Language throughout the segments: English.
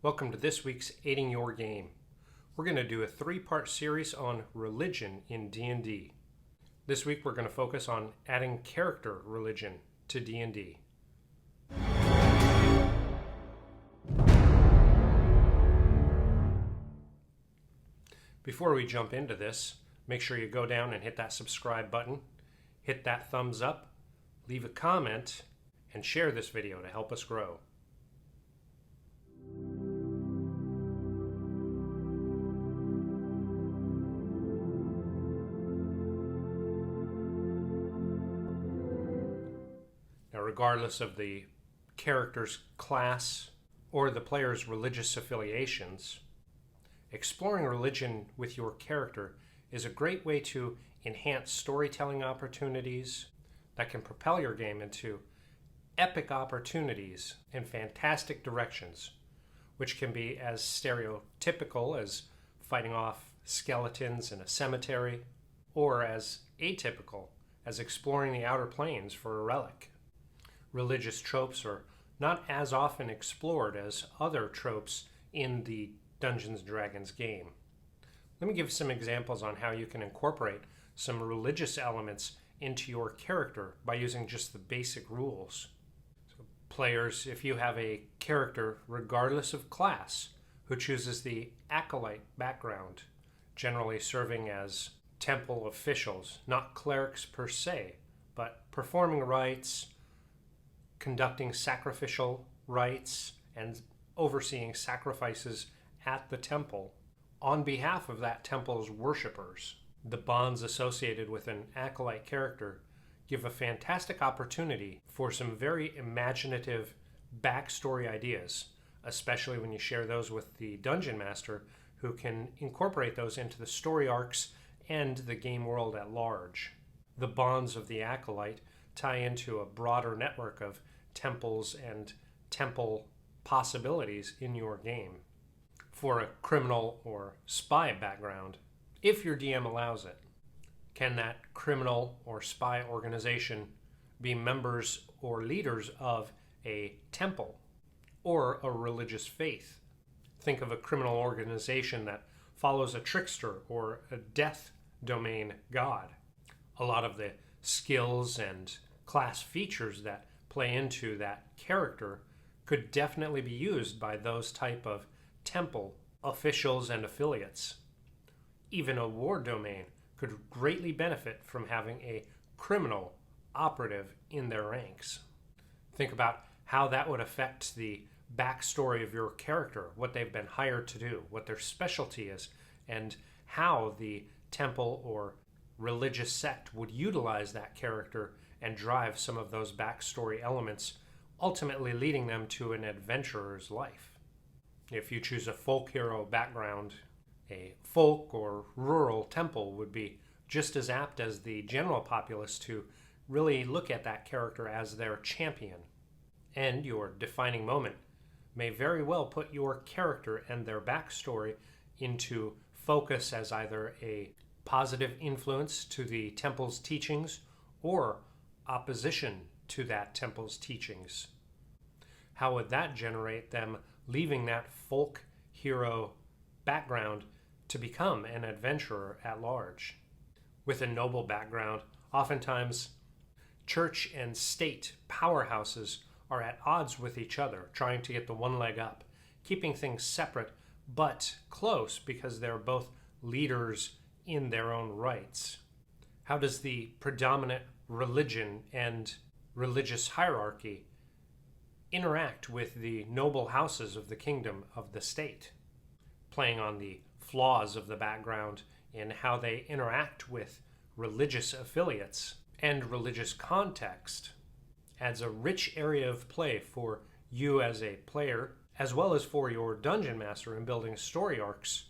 Welcome to this week's Aiding Your Game. We're going to do a three-part series on religion in D&D. This week we're going to focus on adding character religion to D&D. Before we jump into this, make sure you go down and hit that subscribe button, hit that thumbs up, leave a comment, and share this video to help us grow. Now, regardless of the character's class or the player's religious affiliations, exploring religion with your character is a great way to enhance storytelling opportunities that can propel your game into epic opportunities in fantastic directions, which can be as stereotypical as fighting off skeletons in a cemetery, or as atypical as exploring the outer planes for a relic. Religious tropes are not as often explored as other tropes in the Dungeons & Dragons game. Let me give some examples on how you can incorporate some religious elements into your character by using just the basic rules. So players, if you have a character, regardless of class, who chooses the acolyte background, generally serving as temple officials, not clerics per se, but performing rites, conducting sacrificial rites, and overseeing sacrifices at the temple on behalf of that temple's worshippers. The bonds associated with an acolyte character give a fantastic opportunity for some very imaginative backstory ideas, especially when you share those with the dungeon master, who can incorporate those into the story arcs and the game world at large. The bonds of the acolyte tie into a broader network of temples and temple possibilities in your game. For a criminal or spy background, if your DM allows it, can that criminal or spy organization be members or leaders of a temple or a religious faith? Think of a criminal organization that follows a trickster or a death domain god. A lot of the skills and class features that play into that character could definitely be used by those type of temple officials and affiliates. Even a war domain could greatly benefit from having a criminal operative in their ranks. Think about how that would affect the backstory of your character, what they've been hired to do, what their specialty is, and how the temple or religious sect would utilize that character and drive some of those backstory elements, ultimately leading them to an adventurer's life. If you choose a folk hero background, a folk or rural temple would be just as apt as the general populace to really look at that character as their champion. And your defining moment may very well put your character and their backstory into focus as either a positive influence to the temple's teachings or opposition to that temple's teachings. How would that generate them leaving that folk hero background to become an adventurer at large? With a noble background, oftentimes church and state powerhouses are at odds with each other, trying to get the one leg up, keeping things separate but close because they're both leaders in their own rights. How does the predominant religion and religious hierarchy interact with the noble houses of the kingdom of the state? Playing on the flaws of the background in how they interact with religious affiliates and religious context adds a rich area of play for you as a player, as well as for your dungeon master in building story arcs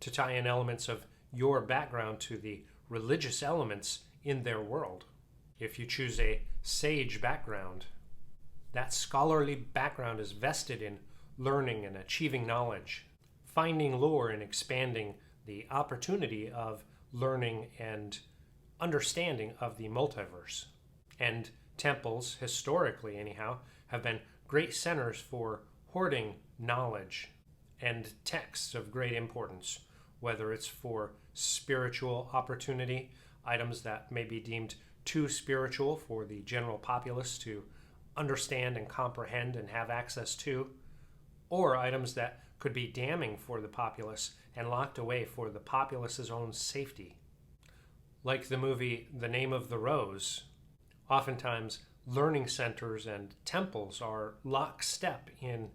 to tie in elements of your background to the religious elements in their world. If you choose a sage background, that scholarly background is vested in learning and achieving knowledge, finding lore and expanding the opportunity of learning and understanding of the multiverse. And temples, historically anyhow, have been great centers for hoarding knowledge and texts of great importance, whether it's for spiritual opportunity, items that may be deemed too spiritual for the general populace to understand and comprehend and have access to, or items that could be damning for the populace and locked away for the populace's own safety. Like the movie The Name of the Rose, oftentimes learning centers and temples are lockstep in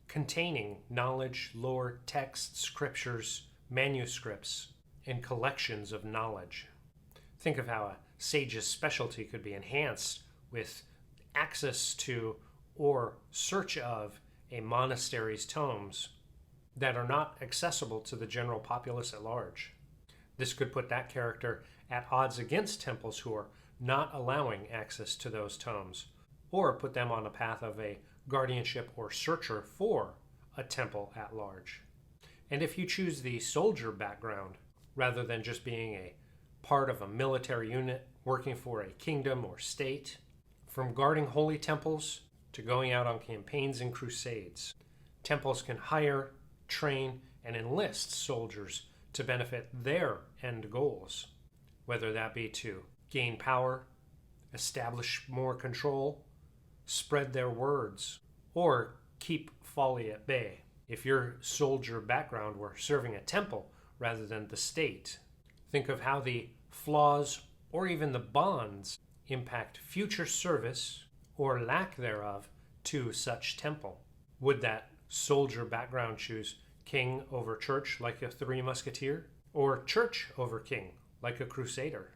containing knowledge, lore, texts, scriptures, manuscripts, and collections of knowledge. Think of how a sage's specialty could be enhanced with access to or search of a monastery's tomes that are not accessible to the general populace at large. This could put that character at odds against temples who are not allowing access to those tomes, or put them on a path of a guardianship or searcher for a temple at large. And if you choose the soldier background, rather than just being a part of a military unit working for a kingdom or state, from guarding holy temples to going out on campaigns and crusades, temples can hire, train, and enlist soldiers to benefit their end goals, whether that be to gain power, establish more control, spread their words, or keep folly at bay. If your soldier background were serving a temple rather than the state, think of how the flaws or even the bonds impact future service or lack thereof to such temple. Would that soldier background choose king over church like a Three Musketeer, or church over king like a crusader?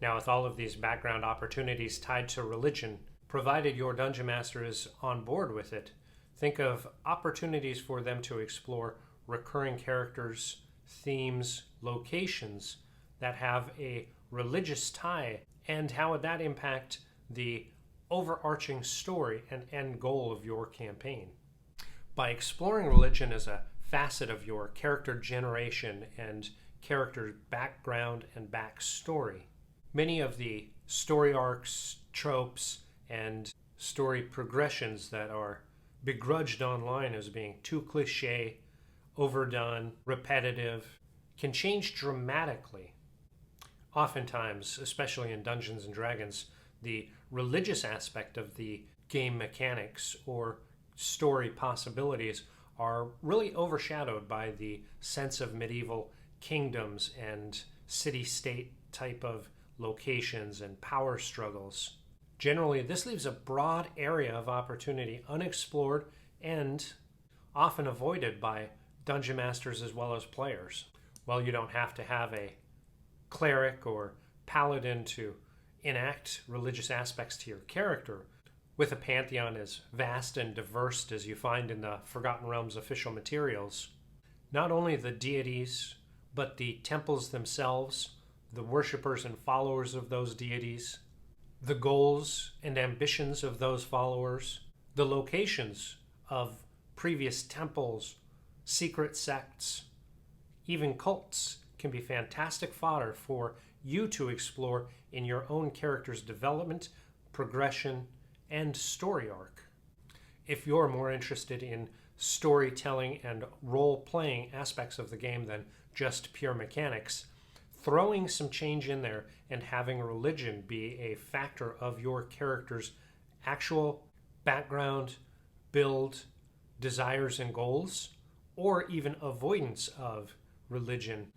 Now, with all of these background opportunities tied to religion, provided your dungeon master is on board with it, think of opportunities for them to explore recurring characters, themes, locations that have a religious tie, and how would that impact the overarching story and end goal of your campaign. By exploring religion as a facet of your character generation and character background and backstory, many of the story arcs, tropes, and story progressions that are begrudged online as being too cliche, overdone, repetitive, can change dramatically. Oftentimes, especially in Dungeons & Dragons, the religious aspect of the game mechanics or story possibilities are really overshadowed by the sense of medieval kingdoms and city-state type of locations and power struggles. Generally, this leaves a broad area of opportunity unexplored and often avoided by dungeon masters as well as players. While you don't have to have a cleric or paladin to enact religious aspects to your character, with a pantheon as vast and diverse as you find in the Forgotten Realms official materials, not only the deities, but the temples themselves, the worshippers and followers of those deities, the goals and ambitions of those followers, the locations of previous temples, secret sects, even cults can be fantastic fodder for you to explore in your own character's development, progression, and story arc. If you're more interested in storytelling and role-playing aspects of the game than just pure mechanics, throwing some change in there and having religion be a factor of your character's actual background, build, desires, and goals, or even avoidance of religion.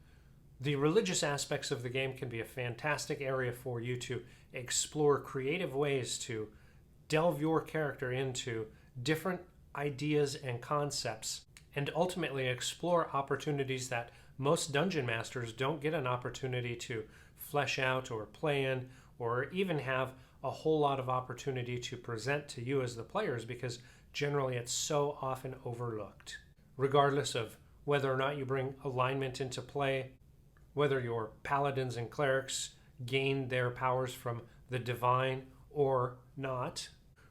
The religious aspects of the game can be a fantastic area for you to explore creative ways to delve your character into different ideas and concepts, and ultimately explore opportunities that most dungeon masters don't get an opportunity to flesh out or play in, or even have a whole lot of opportunity to present to you as the players, because generally it's so often overlooked. Regardless of whether or not you bring alignment into play, whether your paladins and clerics gain their powers from the divine or not,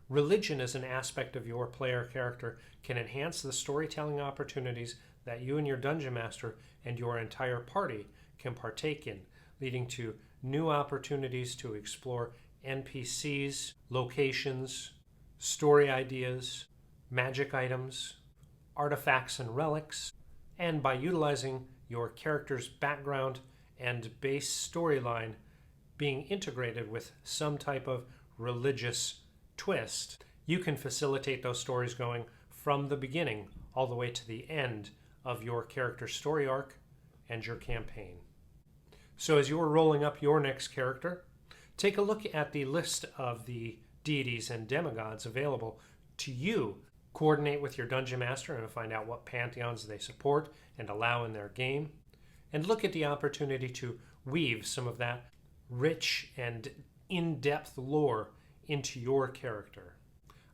religion as an aspect of your player character can enhance the storytelling opportunities that you and your dungeon master and your entire party can partake in, leading to new opportunities to explore NPCs, locations, story ideas, magic items, artifacts and relics, and by utilizing your character's background and base storyline being integrated with some type of religious twist, you can facilitate those stories going from the beginning all the way to the end of your character's story arc and your campaign. So as you're rolling up your next character, take a look at the list of the deities and demigods available to you. Coordinate with your dungeon master and find out what pantheons they support and allow in their game, and look at the opportunity to weave some of that rich and in-depth lore into your character.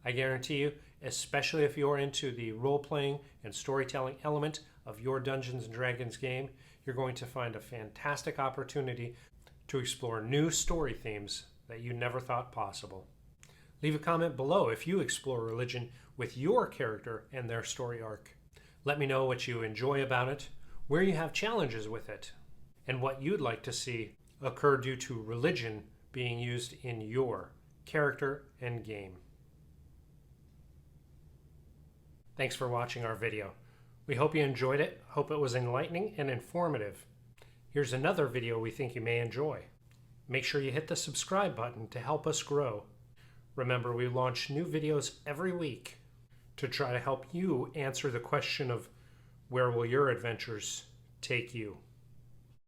I guarantee you, especially if you're into the role-playing and storytelling element of your Dungeons & Dragons game, you're going to find a fantastic opportunity to explore new story themes that you never thought possible. Leave a comment below if you explore religion with your character and their story arc. Let me know what you enjoy about it, where you have challenges with it, and what you'd like to see occur due to religion being used in your character and game. Thanks for watching our video. We hope you enjoyed it, hope it was enlightening and informative. Here's another video we think you may enjoy. Make sure you hit the subscribe button to help us grow. Remember, we launch new videos every week to try to help you answer the question of where will your adventures take you.